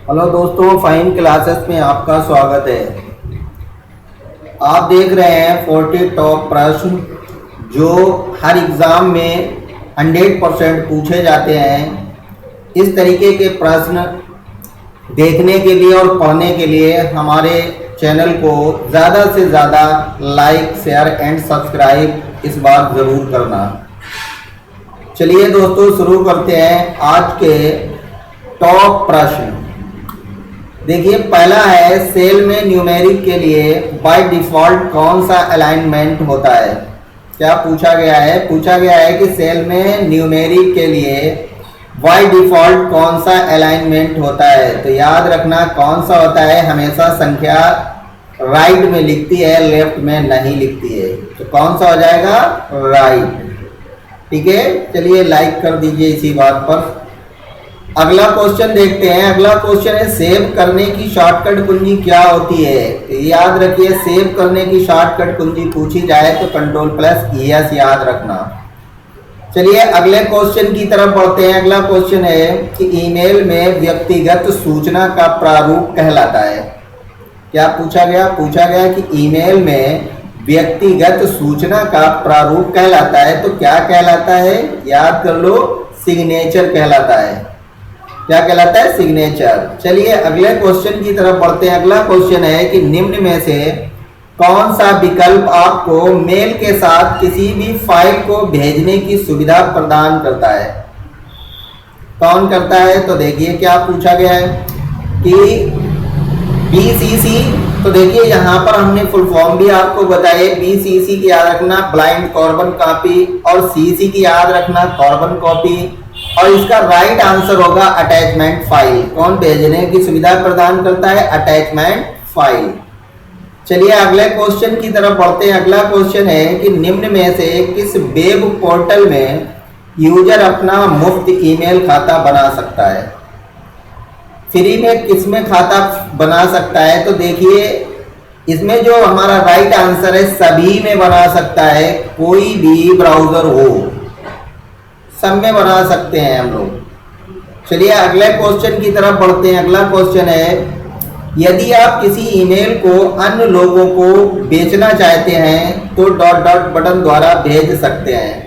Hello दोस्तों, fine classes में आपका स्वागत है। आप देख रहे हैं 40 टॉप प्रश्न जो हर एग्ज़ाम में 100% पूछे जाते हैं। इस तरीके के प्रश्न देखने के लिए और पढ़ने के लिए हमारे चैनल को ज़्यादा से ज़्यादा लाइक, शेयर एंड सब्सक्राइब इस बार ज़रूर करना। चलिए दोस्तों, शुरू करते हैं आज के टॉप प्रश्न। देखिए, पहला है सेल में न्यूमेरिक के लिए बाय डिफ़ॉल्ट कौन सा अलाइनमेंट होता है। क्या पूछा गया है? पूछा गया है कि सेल में न्यूमेरिक के लिए बाय डिफ़ॉल्ट कौन सा अलाइनमेंट होता है। तो याद रखना कौन सा होता है, हमेशा संख्या राइट में लिखती है, लेफ्ट में नहीं लिखती है। तो कौन सा हो जाएगा? राइट। ठीक है, चलिए लाइक कर दीजिए इसी बात पर। अगला क्वेश्चन देखते हैं। अगला क्वेश्चन है सेव करने की शॉर्टकट कुंजी क्या होती है। तो याद रखिए, सेव करने की शॉर्टकट कुंजी पूछी जाए तो Ctrl+ES याद रखना। चलिए अगले क्वेश्चन की तरफ बढ़ते हैं। अगला क्वेश्चन है कि ईमेल में व्यक्तिगत सूचना का प्रारूप कहलाता है। क्या पूछा गया? पूछा गया कि ईमेल में व्यक्तिगत सूचना का प्रारूप कहलाता है। तो क्या कहलाता है? याद कर लो, सिग्नेचर कहलाता है। क्या कहलाता है? सिग्नेचर। चलिए अगले क्वेश्चन की तरफ बढ़ते हैं। अगला क्वेश्चन है कि निम्न में से कौन सा विकल्प आपको मेल के साथ किसी भी फाइल को भेजने की सुविधा प्रदान करता है? कौन करता है? तो देखिए क्या पूछा गया है कि BCC। तो देखिए यहाँ पर हमने फुल फॉर्म भी आपको बताए। BCC की याद रखना ब्लाइंड कार्बन कॉपी, और CC की याद रखना कार्बन कॉपी, और इसका राइट आंसर होगा अटैचमेंट फाइल। कौन भेजने की सुविधा प्रदान करता है? Attachment file. चलिए अगले क्वेश्चन की तरफ बढ़ते हैं। अगला क्वेश्चन है कि निम्न में से किस वेब पोर्टल में यूजर अपना मुफ्त ईमेल खाता बना सकता है? फ्री में किसमें खाता बना सकता है? तो देखिए इसमें जो हमारा राइट आंसर है सभी में बना सकता है। कोई भी ब्राउजर हो, सब में बना सकते हैं हम लोग। चलिए अगले क्वेश्चन की तरफ बढ़ते हैं। अगला क्वेश्चन है यदि आप किसी ईमेल को अन्य लोगों को बेचना चाहते हैं तो डॉट डॉट बटन द्वारा भेज सकते हैं।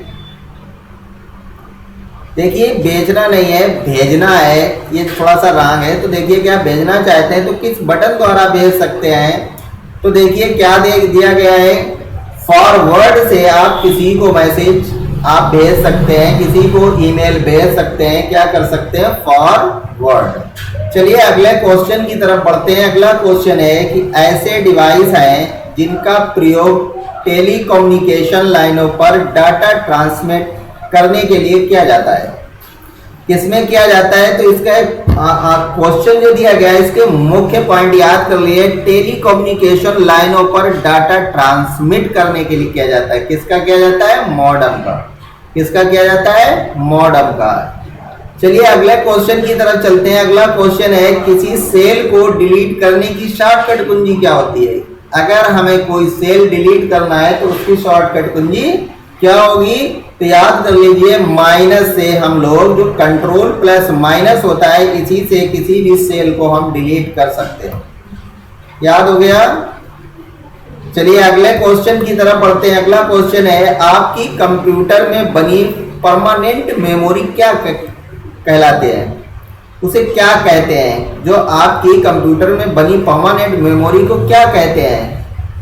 देखिए बेचना नहीं है, भेजना है, ये थोड़ा सा रॉन्ग है। तो देखिए क्या भेजना चाहते हैं तो किस बटन द्वारा भेज सकते हैं। तो देखिए क्या दिया गया है, फॉरवर्ड से आप किसी को मैसेज आप भेज सकते हैं, किसी को ईमेल भेज सकते हैं। क्या कर सकते हैं? फॉरवर्ड। चलिए अगले क्वेश्चन की तरफ बढ़ते हैं। अगला क्वेश्चन है कि ऐसे डिवाइस हैं जिनका प्रयोग टेलीकम्युनिकेशन लाइनों पर डाटा ट्रांसमिट करने के लिए किया जाता है। किसमें किया जाता है? तो इसका क्वेश्चन जो दिया गया है इसके मुख्य पॉइंट याद कर लिए। टेलीकम्युनिकेशन लाइनों पर डाटा ट्रांसमिट करने के लिए किया जाता है। किसका किया जाता है? मॉडेम का। किसका किया जाता है? मॉडेम का। चलिए अगले क्वेश्चन की तरफ चलते हैं। अगला क्वेश्चन है किसी सेल को डिलीट करने की शॉर्टकट कुंजी क्या होती है। अगर हमें कोई सेल डिलीट करना है तो उसकी शॉर्टकट कुंजी क्या होगी? तो याद कर लीजिए, माइनस से हम लोग जो Ctrl+- होता है, इसी से किसी भी सेल को हम डिलीट कर सकते हैं। याद हो गया? चलिए अगले क्वेश्चन की तरफ बढ़ते हैं। अगला क्वेश्चन है आपकी कंप्यूटर में बनी परमानेंट मेमोरी क्या कहलाते हैं? उसे क्या कहते हैं? जो आपकी कंप्यूटर में बनी परमानेंट मेमोरी को क्या कहते हैं?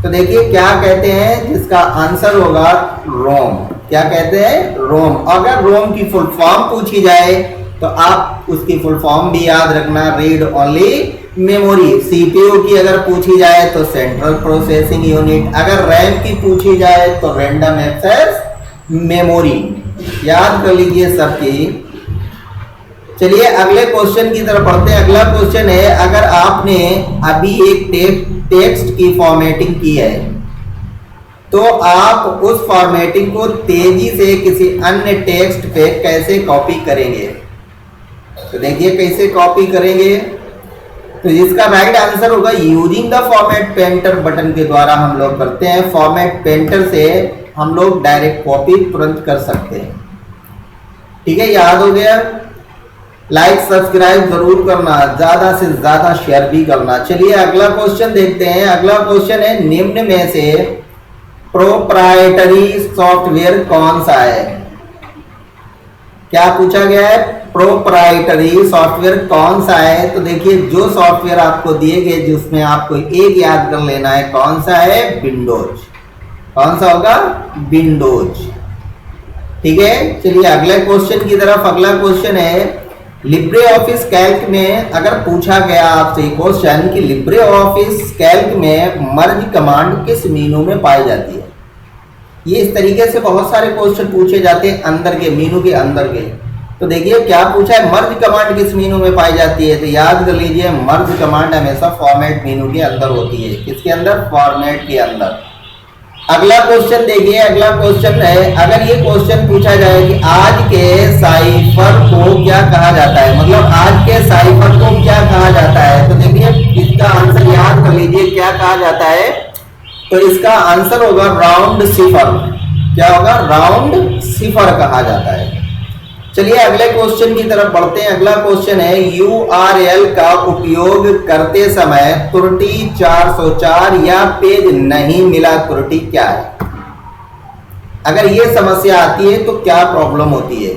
तो देखिए क्या कहते हैं, जिसका आंसर होगा रोम। क्या कहते हैं? रोम। अगर रोम की फुल फॉर्म पूछी जाए तो आप उसकी फुल फॉर्म भी याद रखना, रीड ओनली मेमोरी। CPU की अगर पूछी जाए तो सेंट्रल प्रोसेसिंग यूनिट। अगर रैम की पूछी जाए तो रैंडम एक्सेस मेमोरी। याद कर लीजिए सबकी। चलिए अगले क्वेश्चन की तरफ बढ़ते हैं। अगला क्वेश्चन है अगर आपने अभी एक टेक्स्ट की फॉर्मेटिंग की है तो आप उस फॉर्मेटिंग को तेजी से किसी अन्य टेक्स्ट पे कैसे कॉपी करेंगे। तो देखिए कैसे कॉपी करेंगे। तो इसका राइट आंसर होगा using the format painter button के द्वारा हम लोग करते हैं। फॉर्मेट पेंटर से हम लोग डायरेक्ट कॉपी तुरंत कर सकते हैं। ठीक है, याद हो गया। लाइक सब्सक्राइब जरूर करना, ज्यादा से ज्यादा शेयर भी करना। चलिए अगला क्वेश्चन देखते हैं। अगला क्वेश्चन है, निम्न में से प्रोप्राइटरी सॉफ्टवेयर कौन सा है? क्या पूछा गया है? प्रोप्राइटरी सॉफ्टवेयर कौन सा है? तो देखिए जो सॉफ्टवेयर आपको दिए गए जिसमें आपको एक याद कर लेना है, कौन सा है? विंडोज। कौन सा होगा? विंडोज। ठीक है, चलिए अगले क्वेश्चन की तरफ। अगला क्वेश्चन है, लिब्रे ऑफिस कैल्क में अगर पूछा गया आपसे क्वेश्चन कि लिब्रे ऑफिस कैल्क में मर्ज कमांड किस मेनू में पाई जाती है? ये इस तरीके से बहुत सारे क्वेश्चन पूछे जाते हैं अंदर के मेनू के अंदर के। तो देखिए क्या पूछा है, मर्ज कमांड किस मेनू में पाई जाती है? तो याद कर लीजिए, मर्ज कमांड हमेशा फॉर्मेट मेनू के अंदर होती है। किसके अंदर? फॉर्मेट के अंदर। अगला क्वेश्चन देखिए। अगला क्वेश्चन है, अगर ये क्वेश्चन पूछा जाए कि आज के साइफर को क्या कहा जाता है, मतलब आज के साइफर को क्या कहा जाता है, तो देखिए इसका आंसर याद कर लीजिए क्या कहा जाता है। तो इसका आंसर होगा राउंड सिफर। क्या होगा? राउंड सिफर कहा जाता है। चलिए अगले क्वेश्चन की तरफ बढ़ते हैं। अगला क्वेश्चन है, यूआरएल का उपयोग करते समय त्रुटि 404 या पेज नहीं मिला त्रुटि क्या है? अगर ये समस्या आती है तो क्या प्रॉब्लम होती है?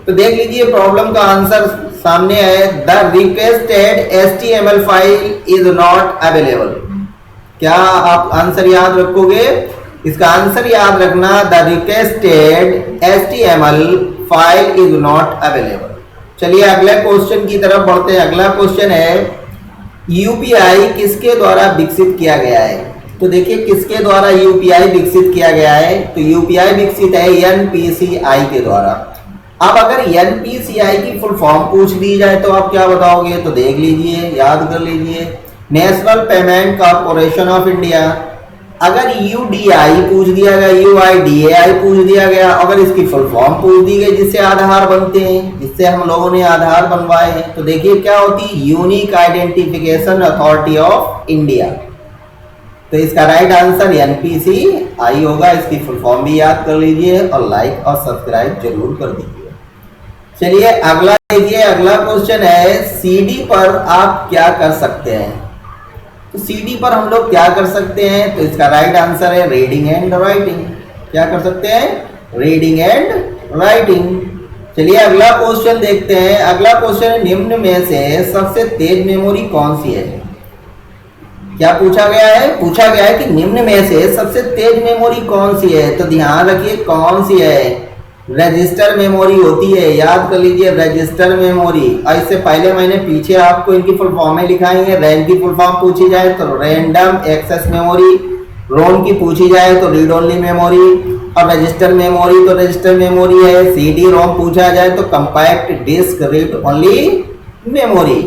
तो देख लीजिए प्रॉब्लम का आंसर सामने है, the requested HTML file is not available. क्या आप आंसर याद रखोगे? इसका आंसर याद रखना, the requested HTML file is not available. चलिए अगले क्वेश्चन की तरफ बढ़ते हैं। अगला क्वेश्चन है, यूपीआई किसके द्वारा विकसित किया गया है? तो देखिए किसके द्वारा यूपीआई विकसित किया गया है? तो यूपीआई विकसित है एनपीसीआई के द्वारा। अब अगर एनपीसीआई की फुल फॉर्म पूछ दी जाए तो आप क्या बताओगे? तो देख लीजिए, याद कर लीजिए, national payment corporation of India. अगर यूडीआई पूछ दिया गया, यूआईडीएआई पूछ दिया गया, अगर इसकी फुल फॉर्म पूछ दी गई जिससे आधार बनते हैं, जिससे हम लोगों ने आधार बनवाए हैं, तो देखिए क्या होती है? Unique identification authority of India. तो इसका राइट आंसर एनपीसीआई होगा। इसकी फुल फॉर्म भी याद कर लीजिए और लाइक और सब्सक्राइब जरूर कर दीजिए। चलिए अगला देखिए। अगला क्वेश्चन है, सीडी पर आप क्या कर सकते हैं? तो सीडी पर हम लोग क्या कर सकते हैं? तो इसका राइट आंसर है रीडिंग एंड राइटिंग। क्या कर सकते हैं? Reading and writing. चलिए अगला क्वेश्चन देखते हैं। अगला क्वेश्चन है, निम्न में से सबसे तेज मेमोरी कौन सी है? क्या पूछा गया है? पूछा गया है कि निम्न में से सबसे तेज मेमोरी कौन सी है? तो ध्यान रखिए कौन सी है? रजिस्टर मेमोरी होती है। याद कर लीजिए रजिस्टर मेमोरी। इससे पहले मैंने पीछे आपको इनकी फुल फॉर्में लिखाई है। रैम की फुल फॉर्म पूछी जाए तो रैंडम एक्सेस मेमोरी, रोम की पूछी जाए तो रीड ओनली मेमोरी, और रजिस्टर मेमोरी तो रजिस्टर मेमोरी है। सीडी रोम पूछा जाए तो compact disc read only memory.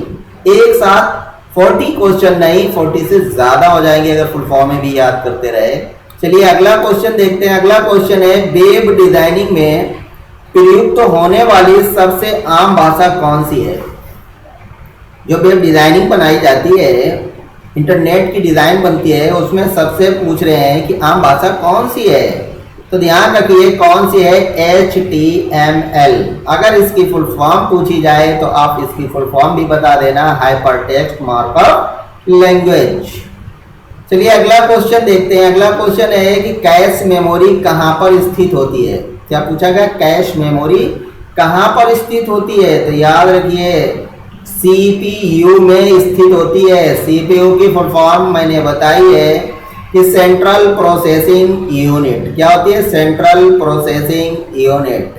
एक साथ 40 क्वेश्चन नहीं, 40 से ज्यादा हो जाएंगे अगर फुल फॉर्म में भी याद करते रहे। चलिए अगला क्वेश्चन देखते हैं। अगला क्वेश्चन है, वेब डिजाइनिंग में प्रयुक्त होने वाली सबसे आम भाषा कौन सी है? जो वेब डिजाइनिंग बनाई जाती है, इंटरनेट की डिजाइन बनती है, उसमें सबसे पूछ रहे हैं कि आम भाषा कौन सी है? तो ध्यान रखिए कौन सी है? HTML। अगर इसकी फुल फॉर्म पूछी जाए तो आप इसकी फुल फॉर्म भी बता देना, हाइपरटेक्स्ट मार्कअप लैंग्वेज। चलिए अगला क्वेश्चन देखते हैं। अगला क्वेश्चन है कि कैश मेमोरी कहां पर स्थित होती है? क्या पूछा गया? कैश मेमोरी कहां पर स्थित होती है? तो याद रखिए सीपीयू में स्थित होती है। सीपीयू की फुल फॉर्म मैंने बताई है कि सेंट्रल प्रोसेसिंग यूनिट। क्या होती है? Central processing unit.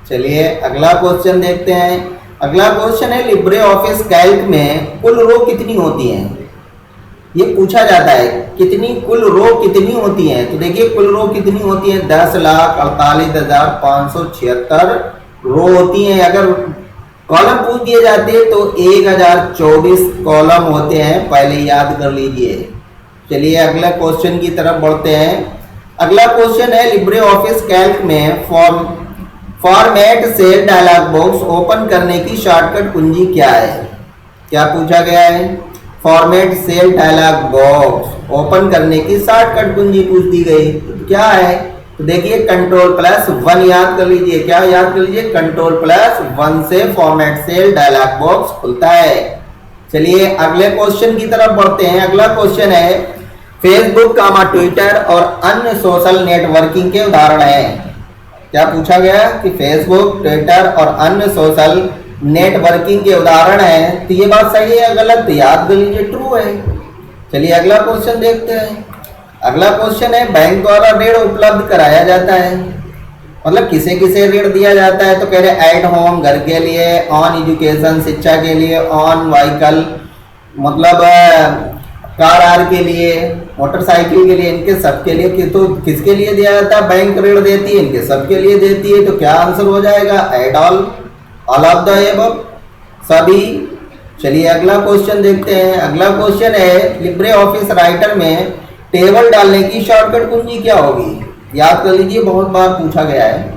चलिए अगला क्वेश्चन देखते हैं। अगला क्वेश्चन है, लिब्रे ऑफिस कैल्क में कुल रो कितनी होती हैं? ये पूछा जाता है कितनी कुल रो कितनी होती हैं? तो देखिए कुल रो कितनी होती है? 10,48,576 रो होती हैं। अगर कॉलम पूछ दिए जाते हैं तो 1024 कॉलम होते हैं, पहले याद कर लीजिए। चलिए अगला क्वेश्चन की तरफ बढ़ते हैं। अगला क्वेश्चन है, लिब्रे ऑफिस कैल्क में format cell dialog box open करने की शॉर्टकट कुंजी क्या है? क्या पूछा गया है? Format cell dialog box open करने की शॉर्टकट कुंजी पूछ दी गई, क्या है? तो देखिए कंट्रोल प्लस 1 याद कर लीजिए। क्या याद कर लीजिए? कंट्रोल प्लस 1 से फॉर्मेट सेल डायलॉग बॉक्स खुलता है। चलिए अगले क्वेश्चन की तरफ बढ़ते हैं। अगला क्वेश्चन है फेसबुक, ट्विटर और अन्य सोशल नेटवर्किंग के उदाहरण हैं। क्या पूछा गया कि फेसबुक, ट्विटर और अन्य सोशल नेटवर्किंग के उदाहरण हैं। तो ये बात सही है या गलत? तो याद कर लीजिए ट्रू है। चलिए अगला क्वेश्चन देखते हैं। अगला क्वेश्चन है बैंक द्वारा ऋण उपलब्ध कराया जाता है, मतलब किसे किसे ऋण दिया जाता है। तो कह रहे एट होम, घर के लिए, ऑन एजुकेशन, शिक्षा के लिए, ऑन व्हीकल मतलब कार आर के लिए, मोटरसाइकिल के लिए, इनके सबके लिए कि तो किसके लिए दिया जाता है? बैंक ऋण देती है, इनके सबके लिए देती है। तो क्या आंसर हो जाएगा? At all of the above, सभी। चलिए अगला क्वेश्चन देखते हैं। अगला क्वेश्चन है लिब्रे ऑफिस राइटर में टेबल डालने की शॉर्टकट कुंजी क्या होगी? याद कर लीजिए, बहुत बार पूछा गया है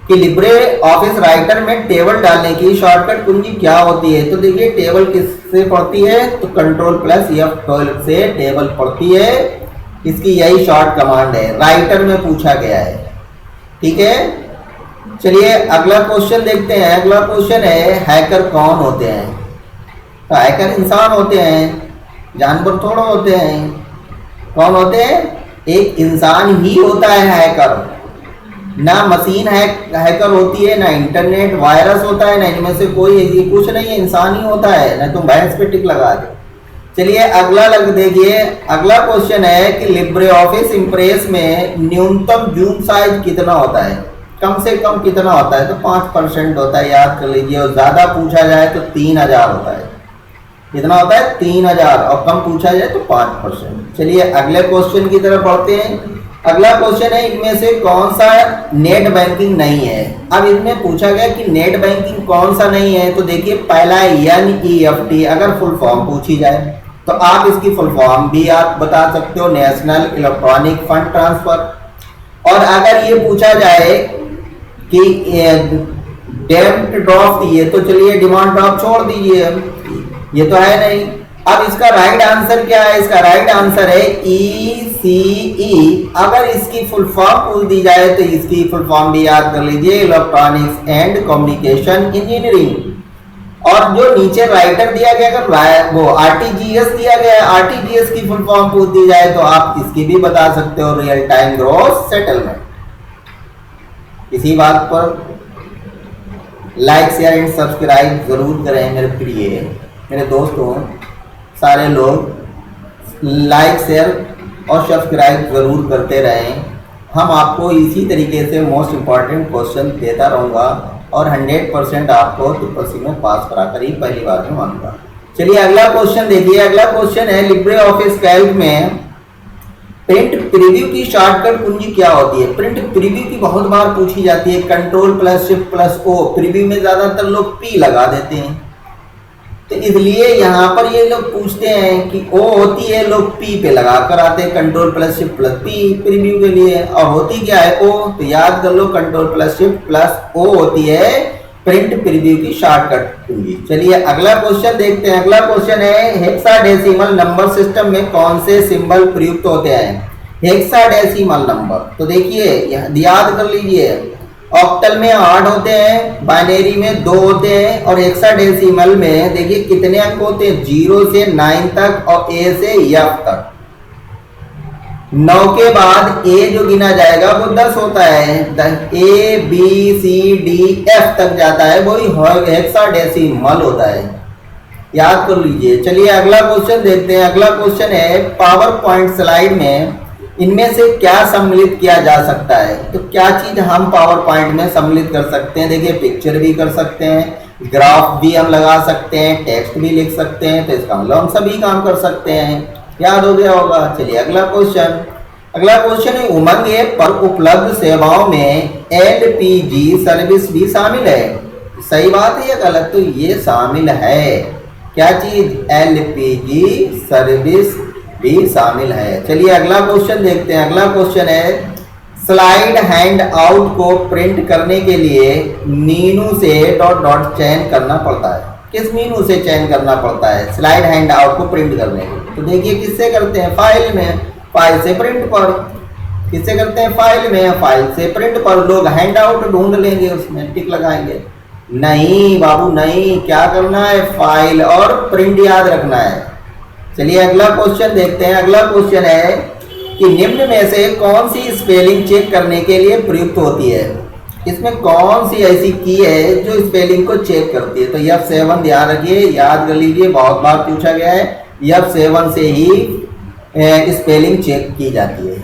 कि लिब्रे ऑफिस राइटर में टेबल डालने की शॉर्टकट कुंजी क्या होती है। तो देखिए टेबल किससे पढ़ती है? तो कंट्रोल प्लस F12 से टेबल पढ़ती है। इसकी यही शॉर्ट कमांड है, राइटर में पूछा गया है। ठीक है, चलिए अगला क्वेश्चन देखते हैं। अगला क्वेश्चन है हैकर कौन होते हैं? तो हैकर इंसान होते हैं, जानवर थोड़ा होते हैं। कौन होते हैं? एक इंसान ही होता है हैकर, ना मशीन हैकर होती है, ना इंटरनेट वायरस होता है, ना इनमें से कोई कुछ नहीं है, इंसान ही होता है। ना तुम भैंस पे टिक लगा दो। चलिए अगला देखिए। अगला क्वेश्चन है कि लिब्रे ऑफिस इम्प्रेस में न्यूनतम जूम साइज कितना होता है? कम से कम कितना होता है? तो 5% होता है, याद कर लीजिए। और ज्यादा पूछा जाए तो 3000 होता है। कितना होता है? 3000। और कम पूछा जाए तो 5%। चलिए अगले क्वेश्चन की तरफ बढ़ते हैं। अगला क्वेश्चन है इनमें से कौन सा नेट बैंकिंग नहीं है? अब इसमें पूछा गया कि नेट बैंकिंग कौन सा नहीं है। तो देखिए पहला है NEFT। अगर फुल फॉर्म पूछी जाए तो आप इसकी फुल फॉर्म भी आप बता सकते हो, नेशनल इलेक्ट्रॉनिक फंड ट्रांसफर। और अगर ये पूछा जाए कि डेम्ड ड्राफ्ट दिए तो चलिए डिमांड ड्राफ्ट छोड़ दीजिए, ये तो है नहीं। अब इसका राइट आंसर क्या है? इसका राइट आंसर है ECE। अगर इसकी फुल फॉर्म पूछ दी जाए तो इसकी फुल फॉर्म भी याद कर लीजिए, इलेक्ट्रॉनिक्स एंड कम्युनिकेशन इंजीनियरिंग। और जो नीचे राइटर दिया गया, अगर वो RTGS दिया गया, RTGS की फुल फॉर्म पूछ दी जाए तो आप इसकी भी बता सकते हो, रियल टाइम ग्रॉस सेटलमेंट। इसी बात पर लाइक शेयर एंड सब्सक्राइब जरूर करें मेरे प्रिय मेरे दोस्तों। सारे लोग लाइक शेयर और सब्सक्राइब जरूर करते रहें। हम आपको इसी तरीके से मोस्ट इम्पॉर्टेंट क्वेश्चन देता रहूँगा और 100% आपको TCC में पास कराकर ही पहली बार में मानूंगा। चलिए अगला क्वेश्चन देखिए। अगला क्वेश्चन है लिब्रे ऑफिस कैल्क में प्रिंट प्रीव्यू की शॉर्टकट कुंजी क्या होती है? प्रिंट प्रीव्यू की बहुत बार पूछी जाती है। Control plus shift plus O। Preview में ज्यादातर लोग P लगा देते हैं, तो इसलिए यहाँ पर ये लोग पूछते हैं कि O होती है, लोग P पे लगा कर आते हैं। Control plus shift plus P preview के लिए। और होती क्या है? O। तो याद कर लो, control plus shift plus O होती है प्रिंट प्रीव्यू की शॉर्टकट कुंजी। चलिए अगला क्वेश्चन देखते हैं। अगला क्वेश्चन है हेक्साडेसिमल नंबर सिस्टम में कौन से सिंबल प्रयुक्त होते हैं? हेक्साडेसिमल नंबर, तो देखिए याद कर लीजिए, ऑक्टल में 8 होते हैं, बाइनरी में 2 होते हैं, और हेक्साडेसिमल में देखिए कितने अंक होते हैं? 0 से 9 तक और A से F तक। 9 के बाद A जो गिना जाएगा वो 10 होता है। ABCDF तक जाता है, वही हेक्साडेसिमल होता है, याद कर लीजिए। चलिए अगला क्वेश्चन देखते हैं। अगला क्वेश्चन है पावर पॉइंट स्लाइड में इनमें से क्या सम्मिलित किया जा सकता है? तो क्या चीज हम पावर पॉइंट में सम्मिलित कर सकते हैं? देखिए पिक्चर भी कर सकते हैं, ग्राफ भी हम लगा सकते हैं, टेक्स्ट भी लिख सकते हैं। तो इसका मतलब हम सभी काम कर सकते हैं, याद हो गया होगा। चलिए अगला क्वेश्चन। अगला क्वेश्चन है उमंग ऐप पर उपलब्ध सेवाओं में LPG सर्विस भी शामिल है। सही बात है या गलत? तो ये शामिल है। क्या चीज? LPG सर्विस भी शामिल है। चलिए अगला क्वेश्चन देखते हैं। अगला क्वेश्चन है स्लाइड हैंड आउट को प्रिंट करने के लिए मीनू से डॉट चयन करना पड़ता है। किस मीनू से चयन करना पड़ता है स्लाइड हैंड आउट को प्रिंट करने के? तो देखिए किससे करते हैं? फाइल में, फाइल से प्रिंट पर। किससे करते हैं? फाइल में। फाइल से प्रिंट पर लोग हैंड आउट ढूंढ लेंगे, उसमें टिक लगाएंगे। नहीं बाबू नहीं, क्या करना है? फाइल और प्रिंट याद रखना है। चलिए अगला क्वेश्चन देखते हैं। अगला क्वेश्चन है कि निम्न में से कौन सी स्पेलिंग चेक करने के लिए प्रयुक्त होती है? इसमें कौन सी ऐसी की है जो स्पेलिंग को चेक करती है? तो F7 ध्यान रखिए, याद कर लीजिए, बहुत बार पूछा गया है। F7 से ही स्पेलिंग चेक की जाती है।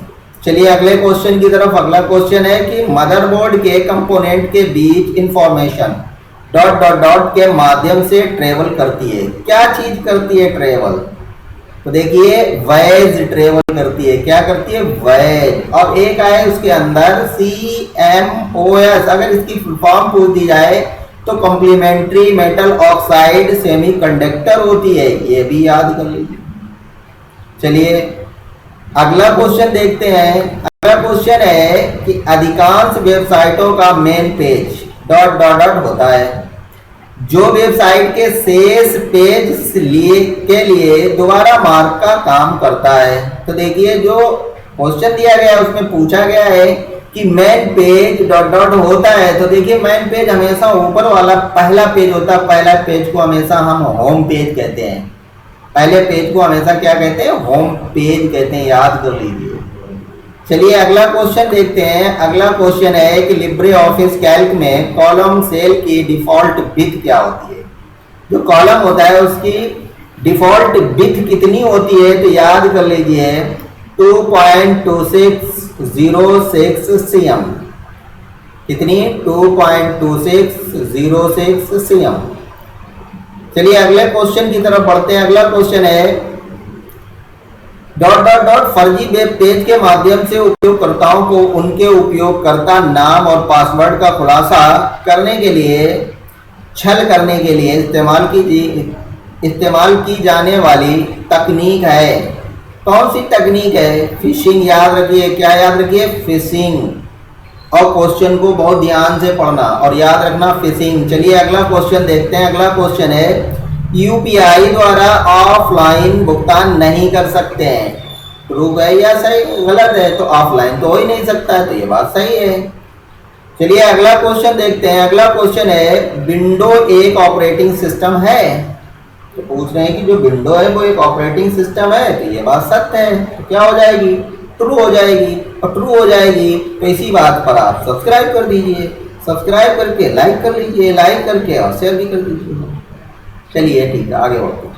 चलिए अगले क्वेश्चन की तरफ। अगला क्वेश्चन है कि मदरबोर्ड के कंपोनेंट के बीच इंफॉर्मेशन डॉट डॉट डॉट के माध्यम से ट्रेवल करती है। क्या चीज करती है ट्रेवल? तो देखिए वैज ट्रेवल करती है। क्या करती है? वैज। और एक आए उसके अंदर CMOS, अगर इसकी फुल फॉर्म पूछ दी जाए तो कॉम्प्लीमेंट्री मेटल ऑक्साइड सेमीकंडक्टर होती है। ये भी याद कर लीजिए। चलिए अगला क्वेश्चन देखते हैं। अगला क्वेश्चन है कि अधिकांश वेबसाइटों का main page dot dot dot होता है, जो वेबसाइट के शेष पेज के लिए दोबारा मार्क का काम करता है। तो देखिए जो क्वेश्चन दिया गया है उसमें पूछा गया है कि मेन पेज डॉट डॉट होता है। तो देखिए मेन पेज हमेशा ऊपर वाला पहला पेज होता है। पहला पेज को हमेशा हम होम पेज कहते हैं। पहले पेज को हमेशा क्या कहते हैं? होम पेज कहते हैं, याद कर लीजिए। चलिए अगला क्वेश्चन देखते हैं। अगला क्वेश्चन है कि लिब्रे ऑफिस कैल्क में कॉलम सेल की डिफॉल्ट विड्थ क्या होती है? जो कॉलम होता है उसकी डिफॉल्ट विड्थ कितनी होती है? तो याद कर लीजिए 2.2606 cm। कितनी? 2.2606 cm। चलिए अगले क्वेश्चन की तरफ बढ़ते हैं। अगला क्वेश्चन है डॉट डॉट डॉट फर्जी वेब पेज के माध्यम से उपयोगकर्ताओं को उनके उपयोगकर्ता नाम और पासवर्ड का खुलासा करने के लिए, छल करने के लिए इस्तेमाल की जाने वाली तकनीक है। कौन सी तकनीक है? फिशिंग। याद रखिए, क्या याद रखिए? फिशिंग। और क्वेश्चन को बहुत ध्यान से पढ़ना और याद रखना, फिशिंग। चलिए अगला क्वेश्चन देखते हैं। अगला क्वेश्चन है यूपीआई द्वारा ऑफलाइन भुगतान नहीं कर सकते हैं। ट्रू है या सही गलत है? तो ऑफलाइन तो हो ही नहीं सकता है, तो ये बात सही है। चलिए अगला क्वेश्चन देखते हैं। अगला क्वेश्चन है विंडो एक ऑपरेटिंग सिस्टम है। तो पूछ रहे हैं कि जो विंडो है वो एक ऑपरेटिंग सिस्टम है, तो ये बात सत्य है। तो क्या हो जाएगी? ट्रू हो जाएगी। और ट्रू हो जाएगी तो इसी बात पर आप सब्सक्राइब कर दीजिए। सब्सक्राइब करके लाइक कर लीजिए, लाइक करके और शेयर भी कर दीजिए। चलिए ठीक है, आगे बढ़ते हैं।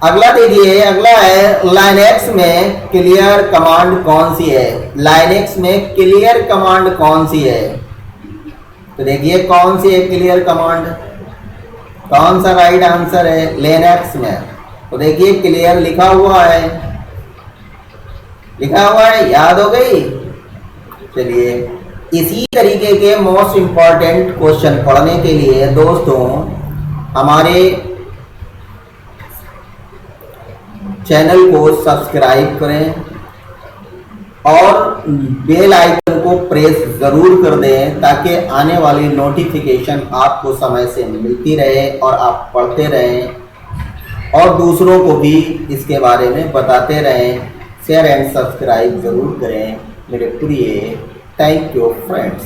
अगला देखिए, अगला है लाइनेक्स में क्लियर कमांड कौन सी है? लाइनेक्स में क्लियर कमांड कौन सी है? तो देखिए कौन सी है क्लियर कमांड? कौन सा राइट आंसर है लिनक्स में? तो देखिए क्लियर लिखा हुआ है, लिखा हुआ है, याद हो गई। चलिए इसी तरीके के मोस्ट इंपॉर्टेंट क्वेश्चन पढ़ने के लिए दोस्तों हमारे चैनल को सब्सक्राइब करें और बेल आइकन को प्रेस जरूर कर दें, ताकि आने वाली नोटिफिकेशन आपको समय से मिलती रहे और आप पढ़ते रहें और दूसरों को भी इसके बारे में बताते रहें। शेयर एंड सब्सक्राइब जरूर करें मेरे प्रिय। Thank you friends.